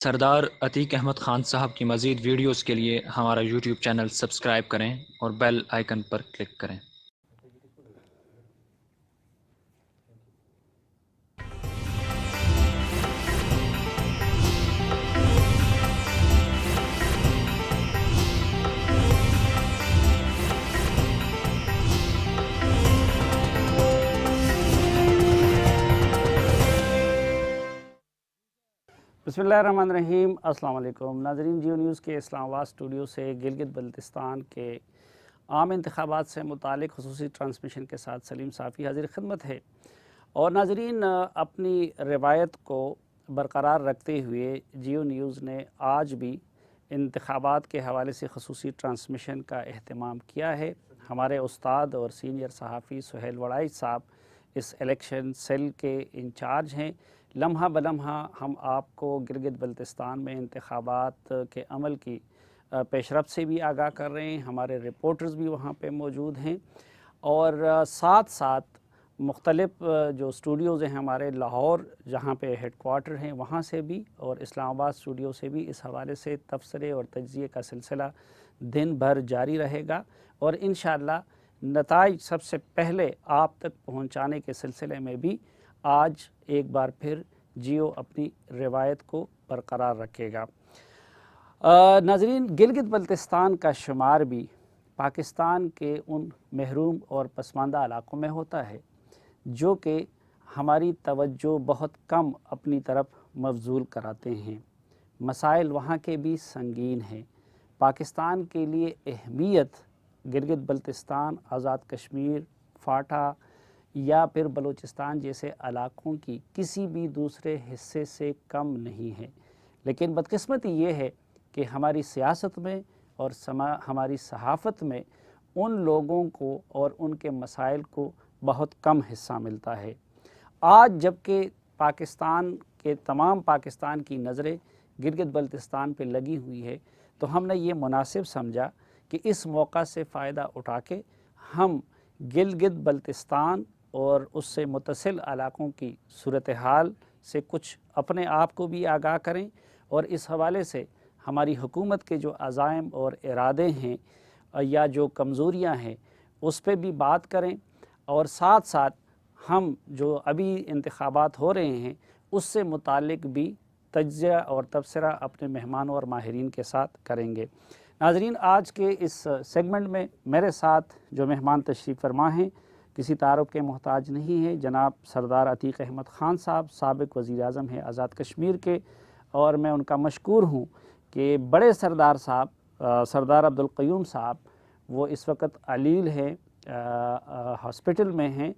سردار عتیق احمد خان صاحب کی مزید ویڈیوز کے لیے ہمارا یوٹیوب چینل سبسکرائب کریں اور بیل آئیکن پر کلک کریں۔ بسم اللہ الرحمن الرحیم۔ السلام علیکم ناظرین، جیو نیوز کے اسلام آباد اسٹوڈیو سے گلگت بلتستان کے عام انتخابات سے متعلق خصوصی ٹرانسمیشن کے ساتھ سلیم صافی حاضر خدمت ہے۔ اور ناظرین، اپنی روایت کو برقرار رکھتے ہوئے جیو نیوز نے آج بھی انتخابات کے حوالے سے خصوصی ٹرانسمیشن کا اہتمام کیا ہے۔ ہمارے استاد اور سینئر صحافی سہیل وڑائی صاحب اس الیکشن سیل کے انچارج ہیں۔ لمحہ بلمحہ ہم آپ کو گلگت بلتستان میں انتخابات کے عمل کی پیش رفت سے بھی آگاہ کر رہے ہیں۔ ہمارے رپورٹرز بھی وہاں پہ موجود ہیں، اور ساتھ ساتھ مختلف جو اسٹوڈیوز ہیں ہمارے لاہور جہاں پہ ہیڈ کوارٹر ہیں وہاں سے بھی، اور اسلام آباد اسٹوڈیو سے بھی اس حوالے سے تبصرے اور تجزیے کا سلسلہ دن بھر جاری رہے گا، اور انشاءاللہ نتائج سب سے پہلے آپ تک پہنچانے کے سلسلے میں بھی آج ایک بار پھر جیو اپنی روایت کو برقرار رکھے گا۔ ناظرین، گلگت بلتستان کا شمار بھی پاکستان کے ان محروم اور پسماندہ علاقوں میں ہوتا ہے جو کہ ہماری توجہ بہت کم اپنی طرف مبذول کراتے ہیں۔ مسائل وہاں کے بھی سنگین ہیں۔ پاکستان کے لیے اہمیت گلگت بلتستان، آزاد کشمیر، فاٹا یا پھر بلوچستان جیسے علاقوں کی کسی بھی دوسرے حصے سے کم نہیں ہے، لیکن بدقسمتی یہ ہے کہ ہماری سیاست میں اور ہماری صحافت میں ان لوگوں کو اور ان کے مسائل کو بہت کم حصہ ملتا ہے۔ آج جب کہ پاکستان کے تمام پاکستان کی نظریں گلگت بلتستان پہ لگی ہوئی ہے، تو ہم نے یہ مناسب سمجھا کہ اس موقع سے فائدہ اٹھا کے ہم گلگت بلتستان اور اس سے متصل علاقوں کی صورتحال سے کچھ اپنے آپ کو بھی آگاہ کریں، اور اس حوالے سے ہماری حکومت کے جو عزائم اور ارادے ہیں یا جو کمزوریاں ہیں اس پہ بھی بات کریں، اور ساتھ ساتھ ہم جو ابھی انتخابات ہو رہے ہیں اس سے متعلق بھی تجزیہ اور تبصرہ اپنے مہمانوں اور ماہرین کے ساتھ کریں گے۔ ناظرین، آج کے اس سیگمنٹ میں میرے ساتھ جو مہمان تشریف فرما ہیں کسی تعارف کے محتاج نہیں ہے، جناب سردار عتیق احمد خان صاحب، سابق وزیر اعظم ہیں آزاد کشمیر کے، اور میں ان کا مشکور ہوں کہ بڑے سردار صاحب سردار عبدالقیوم صاحب وہ اس وقت علیل ہیں، ہاسپٹل میں ہیں۔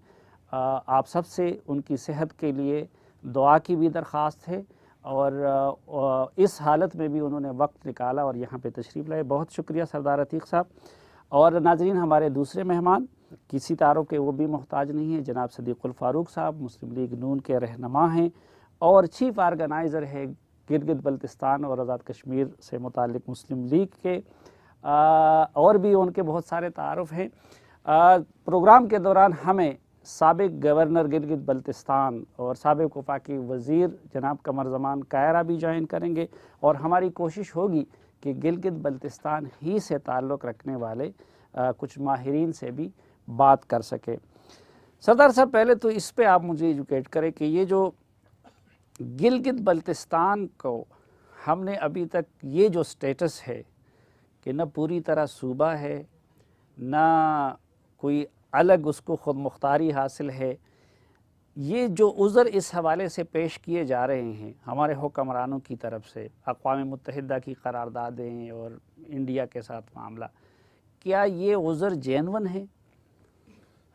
آپ سب سے ان کی صحت کے لیے دعا کی بھی درخواست ہے، اور اس حالت میں بھی انہوں نے وقت نکالا اور یہاں پہ تشریف لائے۔ بہت شکریہ سردار عتیق صاحب۔ اور ناظرین، ہمارے دوسرے مہمان کسی تعارف کے وہ بھی محتاج نہیں ہیں، جناب صدیق الفاروق صاحب، مسلم لیگ نون کے رہنما ہیں اور چیف آرگنائزر ہے گلگت بلتستان اور آزاد کشمیر سے متعلق مسلم لیگ کے، اور بھی ان کے بہت سارے تعارف ہیں۔ پروگرام کے دوران ہمیں سابق گورنر گلگت بلتستان اور سابق وفاقی وزیر جناب قمر زمان کائرہ بھی جوائن کریں گے، اور ہماری کوشش ہوگی کہ گلگت بلتستان ہی سے تعلق رکھنے والے کچھ ماہرین سے بھی بات کر سکے۔ سردار صاحب، پہلے تو اس پہ آپ مجھے ایجوکیٹ کریں کہ یہ جو گلگت بلتستان کو ہم نے ابھی تک یہ جو سٹیٹس ہے کہ نہ پوری طرح صوبہ ہے، نہ کوئی الگ اس کو خود مختاری حاصل ہے، یہ جو عذر اس حوالے سے پیش کیے جا رہے ہیں ہمارے حکمرانوں کی طرف سے، اقوام متحدہ کی قراردادیں اور انڈیا کے ساتھ معاملہ، کیا یہ عذر جینون ہے؟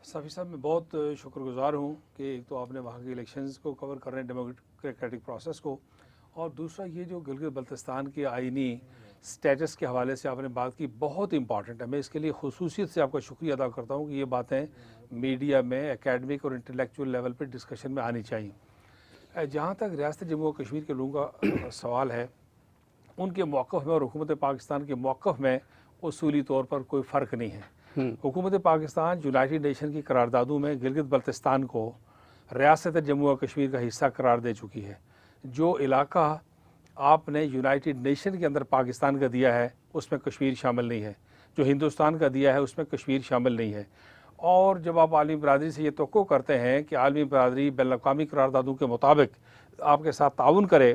صافی صاحب، میں بہت شکر گزار ہوں کہ ایک تو آپ نے وہاں کے الیکشنز کو کور کر رہے ہیں، ڈیموکریٹک پروسیس کو، اور دوسرا یہ جو گلگت بلتستان کی آئینی سٹیٹس کے حوالے سے آپ نے بات کی، بہت امپارٹنٹ ہے۔ میں اس کے لیے خصوصیت سے آپ کا شکریہ ادا کرتا ہوں کہ یہ باتیں میڈیا میں اکیڈمک اور انٹلیکچوئل لیول پہ ڈسکشن میں آنی چاہیے۔ جہاں تک ریاست جموں و کشمیر کے لوگوں کا سوال ہے، ان کے موقف میں اور حکومت پاکستان کے موقف میں اصولی طور پر کوئی فرق نہیں ہے۔ حکومت پاکستان یونائٹڈ نیشن کی قراردادوں میں گلگت بلتستان کو ریاست جموں و کشمیر کا حصہ قرار دے چکی ہے۔ جو علاقہ آپ نے یونائٹڈ نیشن کے اندر پاکستان کا دیا ہے اس میں کشمیر شامل نہیں ہے، جو ہندوستان کا دیا ہے اس میں کشمیر شامل نہیں ہے۔ اور جب آپ عالمی برادری سے یہ توقع کرتے ہیں کہ عالمی برادری بین الاقوامی قراردادوں کے مطابق آپ کے ساتھ تعاون کرے،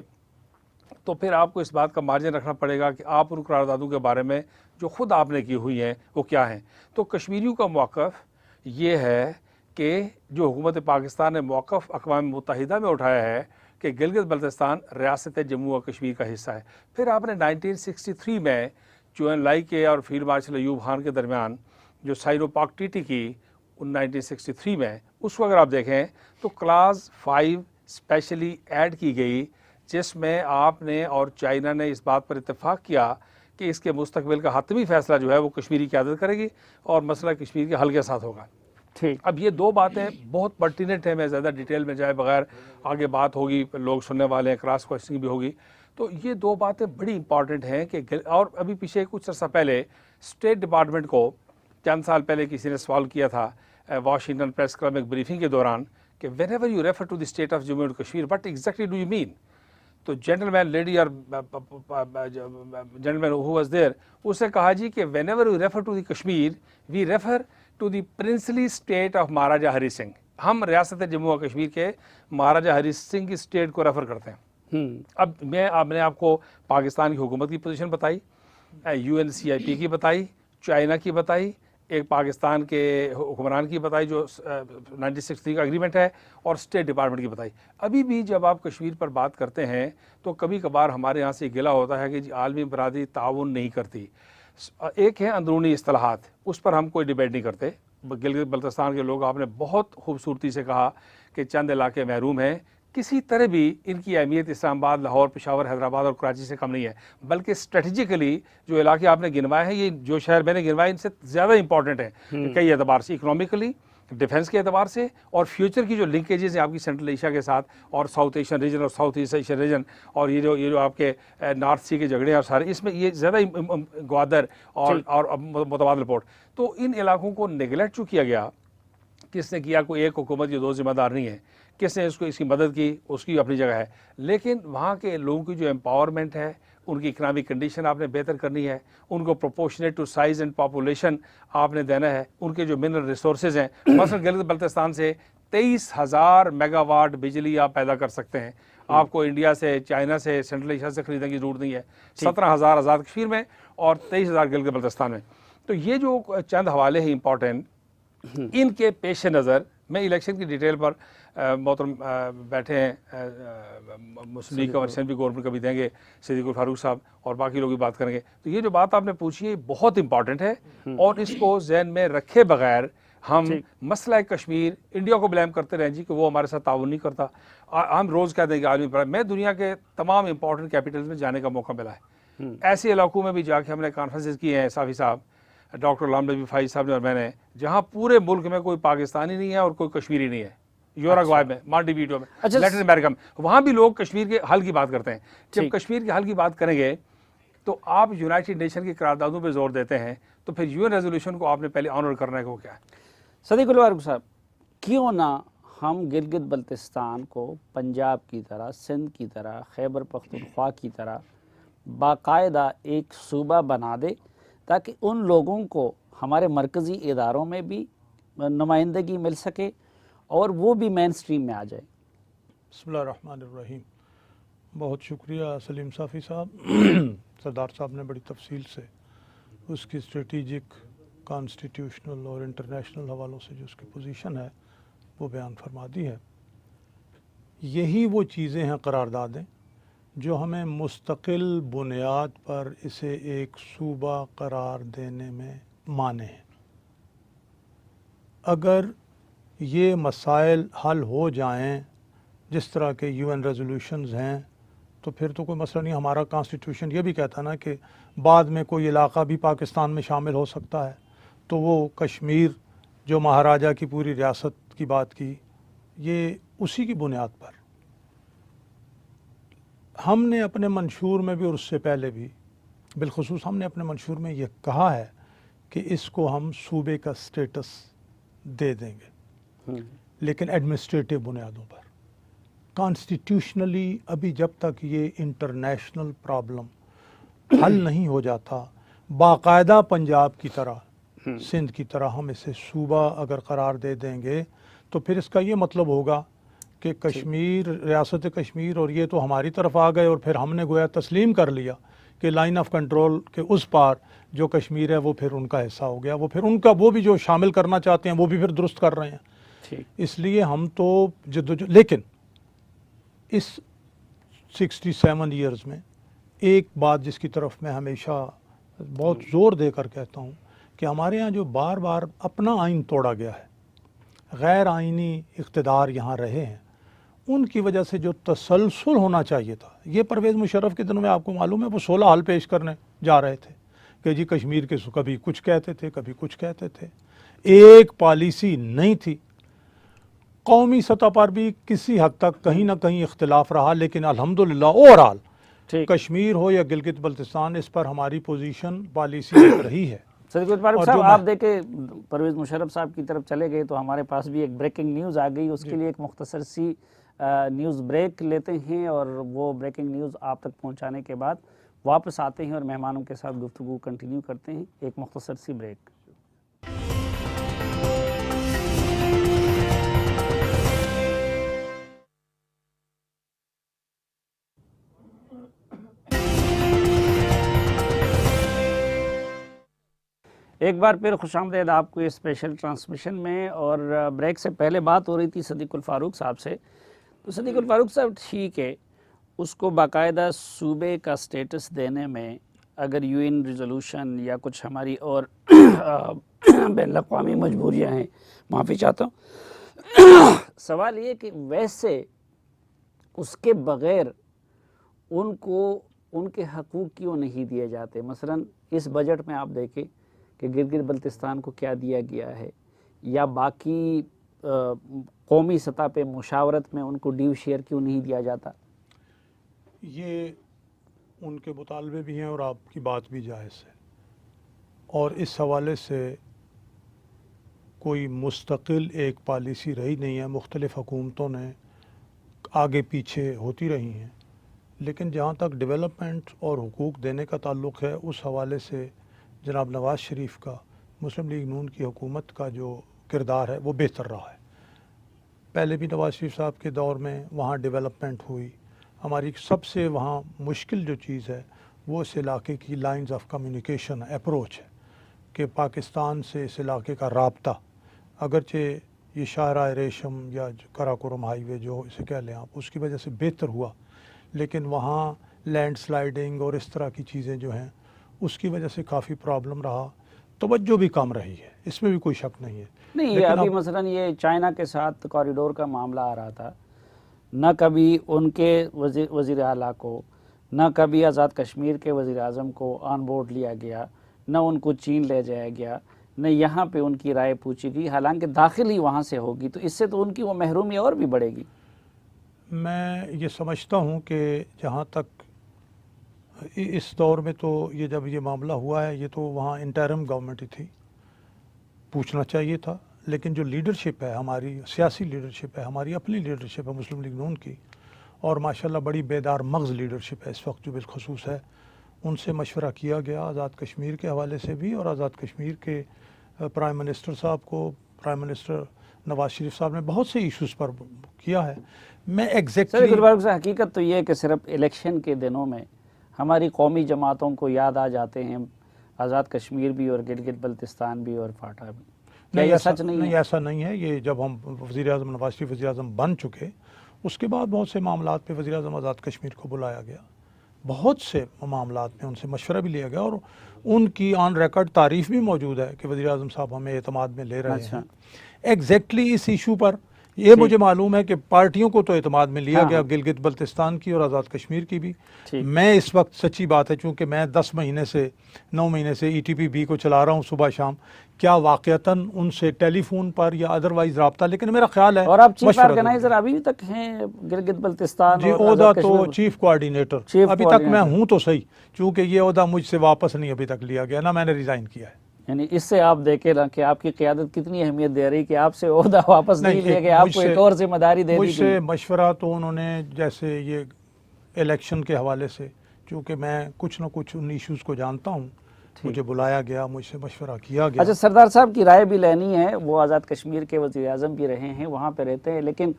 تو پھر آپ کو اس بات کا مارجن رکھنا پڑے گا کہ آپ ان قراردادوں کے بارے میں جو خود آپ نے کی ہوئی ہیں وہ کیا ہیں۔ تو کشمیریوں کا موقف یہ ہے کہ جو حکومت پاکستان نے موقف اقوام متحدہ میں اٹھایا ہے کہ گلگت بلتستان ریاست جموں و کشمیر کا حصہ ہے۔ پھر آپ نے 1963 میں چو لائی کے اور فیلڈ مارشل ایوب خان کے درمیان جو سائنو پاک ٹریٹی کی 1963 میں، اس کو اگر آپ دیکھیں تو کلاس 5 اسپیشلی ایڈ کی گئی، جس میں آپ نے اور چائنا نے اس بات پر اتفاق کیا کہ اس کے مستقبل کا حتمی فیصلہ جو ہے وہ کشمیری قیادت کرے گی اور مسئلہ کشمیر کے حل کے ساتھ ہوگا۔ ٹھیک، اب یہ دو باتیں بہت پرٹیننٹ ہیں، میں زیادہ ڈیٹیل میں جائے بغیر آگے بات ہوگی، لوگ سننے والے ہیں، کراس کوسچننگ بھی ہوگی، تو یہ دو باتیں بڑی امپورٹنٹ ہیں کہ اور ابھی پیچھے کچھ عرصہ پہلے اسٹیٹ ڈپارٹمنٹ کو چند سال پہلے کسی نے سوال کیا تھا واشنگٹن پریس کلب میں ایک بریفنگ کے دوران کہ whenever you refer to the state of Jammu and Kashmir what exactly do you mean, تو جنٹل مین لیڈی اور gentleman who was there, اس نے کہا جی کہ whenever you refer to the Kashmir we refer to the princely state of Maharaja Hari Singh, ہم ریاست جموں و کشمیر کے مہاراجہ ہری سنگھ کی اسٹیٹ کو ریفر کرتے ہیں۔ اب میں نے آپ کو پاکستان کی حکومت کی پوزیشن بتائی، UNCIP کی بتائی، چائنا کی بتائی، ایک پاکستان کے حکمران کی بتائی جو 1963 کا اگریمنٹ ہے، اور اسٹیٹ ڈپارٹمنٹ کی بتائی۔ ابھی بھی جب آپ کشمیر پر بات کرتے ہیں تو کبھی کبھار ہمارے یہاں سے گلہ ہوتا ہے کہ جی عالمی برادری تعاون نہیں کرتی۔ ایک ہے اندرونی اصطلاحات، اس پر ہم کوئی ڈیبیٹ نہیں کرتے۔ گلگت بلتستان کے لوگ آپ نے بہت خوبصورتی سے کہا کہ چند علاقے محروم ہیں، کسی طرح بھی ان کی اہمیت اسلام آباد، لاہور، پشاور، حیدرآباد اور کراچی سے کم نہیں ہے، بلکہ اسٹریٹجیکلی جو علاقے آپ نے گنوائے ہیں، یہ جو شہر میں نے گنوائے ان سے زیادہ امپورٹنٹ ہیں کئی اعتبار سے، اکنامکلی، ڈیفنس کے اعتبار سے، اور فیوچر کی جو لنکیجز ہیں آپ کی سینٹرل ایشیا کے ساتھ اور ساؤتھ ایشین ریجن اور ساؤتھ ایسٹ ایشین ریجن، اور یہ جو آپ کے نارتھ سی کے جھگڑے ہیں اور سارے، اس میں یہ زیادہ گوادر اور متبادل پورٹ، تو ان علاقوں کو نیگلیکٹ جو کیا گیا، کس نے کیا؟ کوئی ایک حکومت یا دو ذمہ دار نہیں ہے، کس نے اس کی مدد کی، اس کی اپنی جگہ ہے، لیکن وہاں کے لوگوں کی جو امپاورمنٹ ہے، ان کی اکنامک کنڈیشن آپ نے بہتر کرنی ہے، ان کو proportionate to size and population آپ نے دینا ہے، ان کے جو منرل ریسورسز ہیں، مثلا گلگت بلتستان سے 23,000 میگا واٹ بجلی آپ پیدا کر سکتے ہیں، آپ کو انڈیا سے، چائنا سے، سینٹرل ایشیا سے خریدنے کی ضرورت نہیں ہے، 17,000 آزاد کشمیر میں اور 23,000 گلگت بلتستان میں۔ تو یہ جو چند حوالے ہیں امپورٹنٹ، ان کے پیش نظر میں الیکشن کی ڈیٹیل پر محترم بیٹھے ہیں، مسلم لیگ کا ورشن بھی گورنمنٹ کا بھی دیں گے، صدیق الفاروق صاحب اور باقی لوگ بھی بات کریں گے، تو یہ جو بات آپ نے پوچھی ہے بہت امپورٹنٹ ہے، اور اس کو ذہن میں رکھے بغیر ہم مسئلہ کشمیر انڈیا کو بلیم کرتے رہیں جی کہ وہ ہمارے ساتھ تعاون نہیں کرتا۔ ہم روز کہہ دیں گے عالمی پر، میں دنیا کے تمام امپورٹنٹ کیپٹلز میں جانے کا موقع ملا ہے، ایسے علاقوں میں بھی جا کے ہم نے کانفرنسز کی ہیں، صافی صاحب، ڈاکٹر غلام نبی فائز صاحب نے اور میں نے، جہاں پورے ملک میں کوئی پاکستانی نہیں ہے اور کوئی کشمیری نہیں ہے، یوراگوائے میں، مانٹی ویڈیو میں، لیٹن امریکہ میں، وہاں بھی لوگ کشمیر کے حل کی بات کرتے ہیں۔ جب کشمیر کے حل کی بات کریں گے تو آپ یونائٹڈ نیشن کی قراردادوں پہ زور دیتے ہیں، تو پھر UN ریزولوشن کو آپ نے پہلے آنر کرنا ہے کہ وہ کیا ہے۔ صدیق الفاروق صاحب، کیوں نہ ہم گلگت بلتستان کو پنجاب کی طرح، سندھ کی طرح، خیبر پختونخوا کی طرح باقاعدہ ایک صوبہ بنا دے، تاکہ ان لوگوں کو ہمارے مرکزی اداروں میں بھی نمائندگی مل سکے اور وہ بھی مین سٹریم میں آ جائے۔ بسم اللہ الرحمن الرحیم۔ بہت شکریہ سلیم صافی صاحب، سردار صاحب نے بڑی تفصیل سے اس کی اسٹریٹجک، کانسٹیٹیوشنل اور انٹرنیشنل حوالوں سے جو اس کی پوزیشن ہے وہ بیان فرما دی ہے۔ یہی وہ چیزیں ہیں قراردادیں جو ہمیں مستقل بنیاد پر اسے ایک صوبہ قرار دینے میں مانے ہیں۔ اگر یہ مسائل حل ہو جائیں جس طرح کے UN ریزولوشنز ہیں تو پھر تو کوئی مسئلہ نہیں۔ ہمارا کانسٹیٹیوشن یہ بھی کہتا نا کہ بعد میں کوئی علاقہ بھی پاکستان میں شامل ہو سکتا ہے، تو وہ کشمیر جو مہاراجہ کی پوری ریاست کی بات کی، یہ اسی کی بنیاد پر ہم نے اپنے منشور میں بھی اور اس سے پہلے بھی، بالخصوص ہم نے اپنے منشور میں یہ کہا ہے کہ اس کو ہم صوبے کا سٹیٹس دے دیں گے، لیکن ایڈمنسٹریٹو بنیادوں پر۔ کانسٹیٹیوشنلی ابھی جب تک یہ انٹرنیشنل پرابلم حل نہیں ہو جاتا، باقاعدہ پنجاب کی طرح، سندھ کی طرح ہم اسے صوبہ اگر قرار دے دیں گے تو پھر اس کا یہ مطلب ہوگا کہ کشمیر، ریاست کشمیر اور یہ تو ہماری طرف آ گئے، اور پھر ہم نے گویا تسلیم کر لیا کہ لائن آف کنٹرول کے اس پار جو کشمیر ہے وہ پھر ان کا حصہ ہو گیا، وہ پھر ان کا، وہ بھی جو شامل کرنا چاہتے ہیں وہ بھی پھر درست کر رہے ہیں۔ اس لیے ہم تو لیکن اس 67 ایئرز میں ایک بات جس کی طرف میں ہمیشہ بہت زور دے کر کہتا ہوں کہ ہمارے ہاں جو بار بار اپنا آئین توڑا گیا ہے، غیر آئینی اقتدار یہاں رہے ہیں، ان کی وجہ سے جو تسلسل ہونا چاہیے تھا، یہ پرویز مشرف کے دنوں میں آپ کو معلوم ہے وہ 16 حل پیش کرنے جا رہے تھے کہ جی کشمیر کے کبھی کچھ کہتے تھے، کبھی کچھ کہتے تھے، ایک پالیسی نہیں تھی۔ قومی سطح پر بھی کسی حد تک کہیں نہ کہیں اختلاف رہا، لیکن الحمدللہ اوورآل کشمیر ہو یا گلگت بلتستان، اس پر ہماری پوزیشن پالیسی ایک رہی ہے۔ صدیق فاروق صاحب، آپ دیکھیں پرویز مشرف صاحب کی طرف چلے گئے تو ہمارے پاس بھی ایک بریکنگ نیوز آ گئی، اس کے لیے ایک مختصر سی نیوز بریک لیتے ہیں اور وہ بریکنگ نیوز آپ تک پہنچانے کے بعد واپس آتے ہیں اور مہمانوں کے ساتھ گفتگو کنٹینیو کرتے ہیں۔ ایک مختصر سی بریک۔ ایک بار پھر خوش آمدید آپ کو اس اسپیشل ٹرانسمیشن میں، اور بریک سے پہلے بات ہو رہی تھی صدیق الفاروق صاحب سے، تو صدیق الفاروق صاحب ٹھیک ہے، اس کو باقاعدہ صوبے کا سٹیٹس دینے میں اگر یو این ریزولوشن یا کچھ ہماری اور بین الاقوامی مجبوریاں ہیں، معافی چاہتا ہوں، سوال یہ کہ ویسے اس کے بغیر ان کو ان کے حقوق کیوں نہیں دیے جاتے؟ مثلا اس بجٹ میں آپ دیکھیں کہ گلگت بلتستان کو کیا دیا گیا ہے، یا باقی قومی سطح پہ مشاورت میں ان کو ڈیو شیئر کیوں نہیں دیا جاتا؟ یہ ان کے مطالبے بھی ہیں اور آپ کی بات بھی جائز ہے، اور اس حوالے سے کوئی مستقل ایک پالیسی رہی نہیں ہے، مختلف حکومتوں نے آگے پیچھے ہوتی رہی ہیں، لیکن جہاں تک ڈیولپمنٹ اور حقوق دینے کا تعلق ہے، اس حوالے سے جناب نواز شریف کا، مسلم لیگ نون کی حکومت کا جو کردار ہے وہ بہتر رہا ہے۔ پہلے بھی نواز شریف صاحب کے دور میں وہاں ڈیولپمنٹ ہوئی، ہماری سب سے وہاں مشکل جو چیز ہے وہ اس علاقے کی لائنز آف کمیونیکیشن اپروچ ہے کہ پاکستان سے اس علاقے کا رابطہ، اگرچہ یہ شاہراہ ریشم یا کراکورم ہائی وے جو اسے کہہ لیں آپ، اس کی وجہ سے بہتر ہوا، لیکن وہاں لینڈ سلائڈنگ اور اس طرح کی چیزیں جو ہیں اس کی وجہ سے کافی پرابلم رہا، توجہ بھی کم رہی ہے، اس میں بھی کوئی شک نہیں ہے۔ نہیں، ابھی مثلا یہ چائنا کے ساتھ کوریڈور کا معاملہ آ رہا تھا، نہ کبھی ان کے وزیر اعلیٰ کو، نہ کبھی آزاد کشمیر کے وزیر اعظم کو آن بورڈ لیا گیا، نہ ان کو چین لے جایا گیا، نہ یہاں پہ ان کی رائے پوچھی گئی، حالانکہ داخل ہی وہاں سے ہوگی، تو اس سے تو ان کی وہ محرومی اور بھی بڑھے گی۔ میں یہ سمجھتا ہوں کہ جہاں تک اس دور میں تو یہ جب یہ معاملہ ہوا ہے، یہ تو وہاں انٹرم گورنمنٹ ہی تھی، پوچھنا چاہیے تھا، لیکن جو لیڈرشپ ہے ہماری، سیاسی لیڈرشپ ہے ہماری، اپنی لیڈرشپ ہے مسلم لیگ نون کی، اور ماشاءاللہ بڑی بیدار مغز لیڈرشپ ہے اس وقت جو بالخصوص ہے، ان سے مشورہ کیا گیا آزاد کشمیر کے حوالے سے بھی، اور آزاد کشمیر کے پرائم منسٹر صاحب کو، پرائم منسٹر نواز شریف صاحب نے بہت سے ایشوز پر کیا ہے۔ میں ایگزیکٹلی حقیقت تو یہ ہے کہ صرف الیکشن کے دنوں میں ہماری قومی جماعتوں کو یاد آ جاتے ہیں آزاد کشمیر بھی اور گلگت بلتستان بھی اور فاٹا بھی۔ کیا یہ سچ نہیں ہے؟ نہیں، ایسا نہیں ہے۔ یہ جب ہم وزیر اعظم نواز شریف وزیر اعظم بن چکے، اس کے بعد بہت سے معاملات پہ وزیر اعظم آزاد کشمیر کو بلایا گیا، بہت سے معاملات میں ان سے مشورہ بھی لیا گیا، اور ان کی آن ریکارڈ تعریف بھی موجود ہے کہ وزیر اعظم صاحب ہمیں اعتماد میں لے رہے ہیں۔ ایگزیکٹلی اس ایشو پر یہ مجھے معلوم ہے کہ پارٹیوں کو تو اعتماد میں لیا گیا، گلگت بلتستان کی اور آزاد کشمیر کی بھی۔ میں اس وقت سچی بات ہے، چونکہ میں 9 مہینے سے ETP کو چلا رہا ہوں صبح شام، کیا واقعتاً ان سے ٹیلی فون پر یا ادروائز رابطہ، لیکن میرا خیال ہے، اور آپ چیف آرگنائزر ابھی تک ہیں گلگت بلتستان؟ جی، عہدہ تو چیف کوارڈینیٹر ابھی تک میں ہوں تو صحیح، چونکہ یہ عہدہ مجھ سے واپس نہیں ابھی تک لیا گیا، نہ میں نے ریزائن کیا ہے۔ یعنی اس سے آپ دیکھیں نا کہ آپ کی قیادت کتنی اہمیت دے رہی کہ آپ سے عہدہ واپس نہیں لیا کہ آپ کو ایک اور ذمہ داری دے دی مجھ سے مشورہ تو انہوں نے، جیسے یہ الیکشن کے حوالے سے، چونکہ میں کچھ نہ کچھ ان ایشوز کو جانتا ہوں، مجھے بلایا گیا، مجھ سے مشورہ کیا گیا۔ اچھا، سردار صاحب کی رائے بھی لینی ہے، وہ آزاد کشمیر کے وزیر اعظم بھی رہے ہیں، وہاں پہ رہتے ہیں، لیکن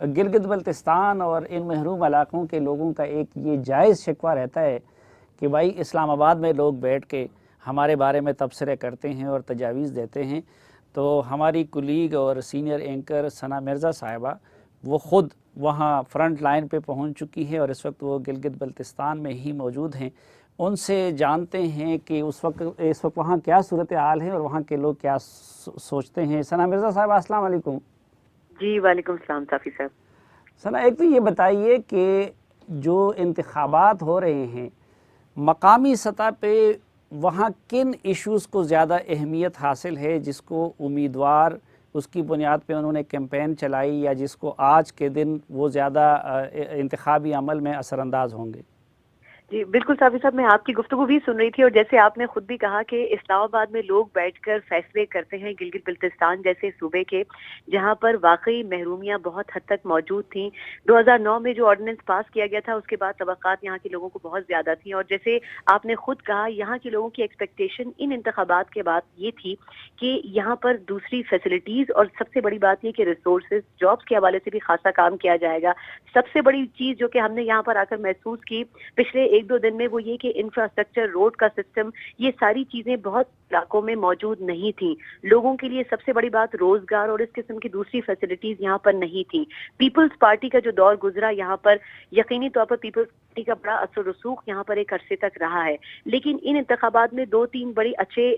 گلگت بلتستان اور ان محروم علاقوں کے لوگوں کا ایک یہ جائز شکوہ رہتا ہے کہ بھائی اسلام آباد میں لوگ بیٹھ کے ہمارے بارے میں تبصرے کرتے ہیں اور تجاویز دیتے ہیں، تو ہماری کولیگ اور سینئر اینکر ثنا مرزا صاحبہ وہ خود وہاں فرنٹ لائن پہ پہنچ چکی ہے اور اس وقت وہ گلگت بلتستان میں ہی موجود ہیں، ان سے جانتے ہیں کہ اس وقت وہاں کیا صورتحال ہے اور وہاں کے لوگ کیا سوچتے ہیں۔ ثنا مرزا صاحب السلام علیکم۔ جی وعلیکم السلام صافی صاحب۔ ثنا، ایک تو یہ بتائیے کہ جو انتخابات ہو رہے ہیں مقامی سطح پہ وہاں کن ایشوز کو زیادہ اہمیت حاصل ہے، جس کو امیدوار اس کی بنیاد پہ انہوں نے کیمپین چلائی یا جس کو آج کے دن وہ زیادہ انتخابی عمل میں اثر انداز ہوں گے؟ جی بالکل صافی صاحب، میں آپ کی گفتگو بھی سن رہی تھی، اور جیسے آپ نے خود بھی کہا کہ اسلام آباد میں لوگ بیٹھ کر فیصلے کرتے ہیں گلگت بلتستان جیسے صوبے کے، جہاں پر واقعی محرومیاں بہت حد تک موجود تھیں۔ 2009 میں جو آرڈیننس پاس کیا گیا تھا اس کے بعد توقعات یہاں کے لوگوں کو بہت زیادہ تھیں، اور جیسے آپ نے خود کہا یہاں کے لوگوں کی ایکسپیکٹیشن ان انتخابات کے بعد یہ تھی کہ یہاں پر دوسری فیسلٹیز اور سب سے بڑی بات یہ کہ ریسورسز، جابس کے حوالے سے بھی خاصا کام کیا جائے گا۔ سب سے بڑی چیز جو کہ ہم نے یہاں پر آ کر محسوس کی پچھلے 1-2 دن میں وہ یہ کہ انفراسٹرکچر، روڈ کا سسٹم، یہ ساری چیزیں بہت علاقوں میں موجود نہیں تھیں۔ لوگوں کے لیے سب سے بڑی بات روزگار اور اس قسم کی دوسری فیسلٹیز یہاں پر نہیں تھیں۔ پیپلز پارٹی کا جو دور گزرا یہاں پر، یقینی طور پر پیپلز پارٹی کا بڑا اثر رسوخ یہاں پر ایک عرصے تک رہا ہے، لیکن ان انتخابات میں 2-3 بڑی اچھے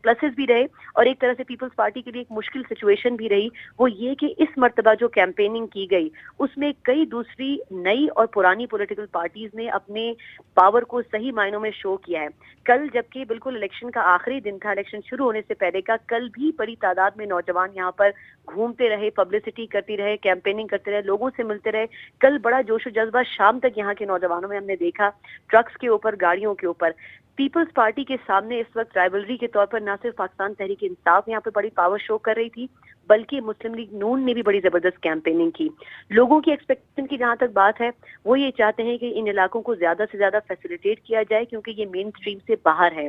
پلسز بھی رہے اور ایک طرح سے پیپلز پارٹی کے لیے ایک مشکل سچویشن بھی رہی، وہ یہ کہ اس مرتبہ جو کیمپیننگ کی گئی اس میں کئی دوسری نئی اور پرانی پولیٹیکل پارٹیز نے اپنے پاور کو صحیح معنوں میں شو کیا ہے۔ کل جبکہ بالکل الیکشن کا آخری دن تھا، الیکشن شروع ہونے سے پہلے کا، کل بھی بڑی تعداد میں نوجوان یہاں پر گھومتے رہے، پبلسٹی کرتی رہے، کیمپیننگ کرتے رہے، لوگوں سے ملتے رہے۔ کل بڑا جوش و جذبہ شام تک یہاں کے نوجوانوں میں ہم نے دیکھا، ٹرکس کے اوپر، گاڑیوں کے اوپر۔ پیپلز پارٹی کے سامنے اس وقت رائیولری کے طور پر نہ صرف پاکستان تحریک انصاف یہاں پہ بڑی پاور شو کر رہی تھی، بلکہ مسلم لیگ نون نے بھی بڑی زبردست کیمپیننگ کی۔ لوگوں کی ایکسپیکٹیشن کی جہاں تک بات ہے، وہ یہ چاہتے ہیں کہ ان علاقوں کو زیادہ سے زیادہ فیسیلیٹیٹ کیا جائے، کیونکہ یہ مین سٹریم سے باہر ہے۔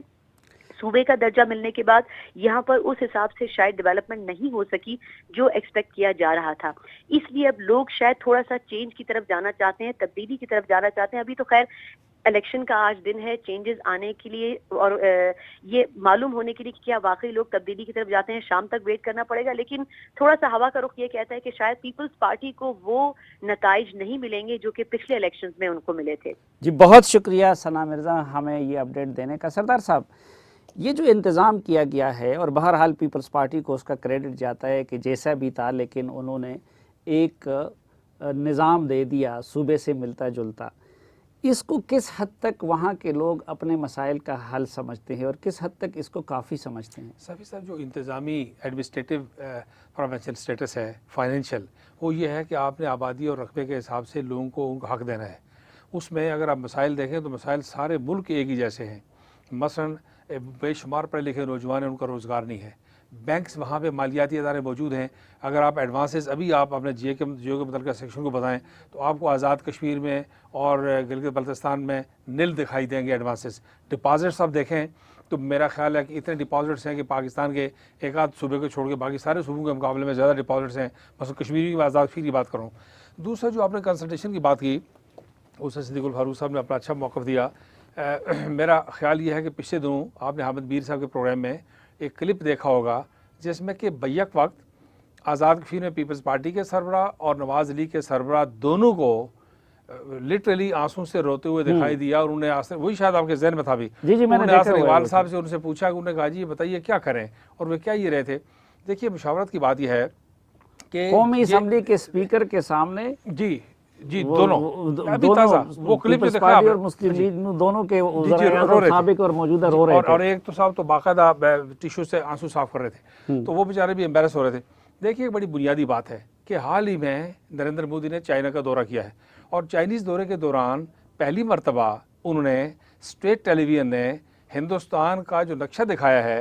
صوبے کا درجہ ملنے کے بعد یہاں پر اس حساب سے شاید ڈیولپمنٹ نہیں ہو سکی جو ایکسپیکٹ کیا جا رہا تھا، اس لیے اب لوگ شاید تھوڑا سا چینج کی طرف جانا چاہتے ہیں، تبدیلی کی طرف جانا چاہتے ہیں۔ ابھی تو خیر الیکشن کا آج دن ہے، چینجز آنے کے لیے اور یہ معلوم ہونے کے لیے کہ کیا واقعی لوگ تبدیلی کی طرف جاتے ہیں، شام تک ویٹ کرنا پڑے گا، لیکن تھوڑا سا ہوا کا رخ یہ کہتا ہے کہ شاید پیپلز پارٹی کو وہ نتائج نہیں ملیں گے جو کہ پچھلے الیکشنز میں ان کو ملے تھے۔ جی بہت شکریہ ثنا مرزا ہمیں یہ اپڈیٹ دینے کا۔ سردار صاحب، یہ جو انتظام کیا گیا ہے، اور بہرحال پیپلز پارٹی کو اس کا کریڈٹ جاتا ہے کہ جیسا بھی تھا لیکن انہوں نے ایک نظام دے دیا صوبے سے ملتا جلتا، اس کو کس حد تک وہاں کے لوگ اپنے مسائل کا حل سمجھتے ہیں اور کس حد تک اس کو کافی سمجھتے ہیں؟ صافی صاحب، جو انتظامی ایڈمنسٹریٹو پروونشل اسٹیٹس ہے، فائنینشیل، وہ یہ ہے کہ آپ نے آبادی اور رقبے کے حساب سے لوگوں کو ان کا حق دینا ہے۔ اس میں اگر آپ مسائل دیکھیں تو مسائل سارے ملک ایک ہی جیسے ہیں۔ مثلاً بے شمار پڑھے لکھے نوجوان ہیں، ان کا روزگار نہیں ہے، بینکس وہاں پہ مالیاتی ادارے موجود ہیں۔ اگر آپ ایڈوانسز ابھی آپ اپنے جیو کے متعلقہ سیکشن کو بتائیں تو آپ کو آزاد کشمیر میں اور گلگت بلتستان میں نل دکھائی دیں گے ایڈوانسز۔ ڈپازٹس آپ دیکھیں تو میرا خیال ہے کہ اتنے ڈپازٹس ہیں کہ پاکستان کے ایک آدھ صوبے کو چھوڑ کے باقی سارے صوبوں کے مقابلے میں زیادہ ڈپازٹس ہیں۔ مثلا کشمیری کی آزاد کشمیر کی بات کروں۔ دوسرا جو آپ نے کنسلٹیشن کی بات کی، اس سے صدیق الفاروق صاحب نے اپنا اچھا موقف دیا۔ میرا خیال یہ ہے کہ پچھلے دنوں آپ نے حامد میر صاحب کے پروگرام میں ایک کلپ دیکھا ہوگا جس میں کہ بیک وقت آزاد کشمیر میں پیپلز پارٹی کے سربراہ اور نواز لیگ کے سربراہ دونوں کو لٹرلی آنسوں سے روتے ہوئے دکھائی دیا، اور انہوں نے وہی شاید آپ کے ذہن میں تھا بھی، انہوں نے اقبال صاحب سے ان سے پوچھا کہ انہوں نے کہا جی یہ بتائیے کیا کریں، اور وہ کیا یہ رہے تھے۔ دیکھیے مشاورت کی بات یہ ہے کہ قومی اسمبلی کے اسپیکر کے سامنے جی دونوں ابھی تازہ وہ کلپ جو دکھا اور مسلم لیگ دونوں کے سابق اور موجودہ رو رہے تھے، اور ایک تو صاحب تو باقاعدہ ٹیشو سے آنسو صاف کر رہے تھے، تو وہ بیچارے بھی ایمبیرس ہو رہے تھے۔ دیکھیے ایک بڑی بنیادی بات ہے کہ حال ہی میں نریندر مودی نے چائنا کا دورہ کیا ہے، اور چائنیز دورے کے دوران پہلی مرتبہ انہوں نے اسٹیٹ ٹیلی ویژن نے ہندوستان کا جو نقشہ دکھایا ہے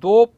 2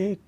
1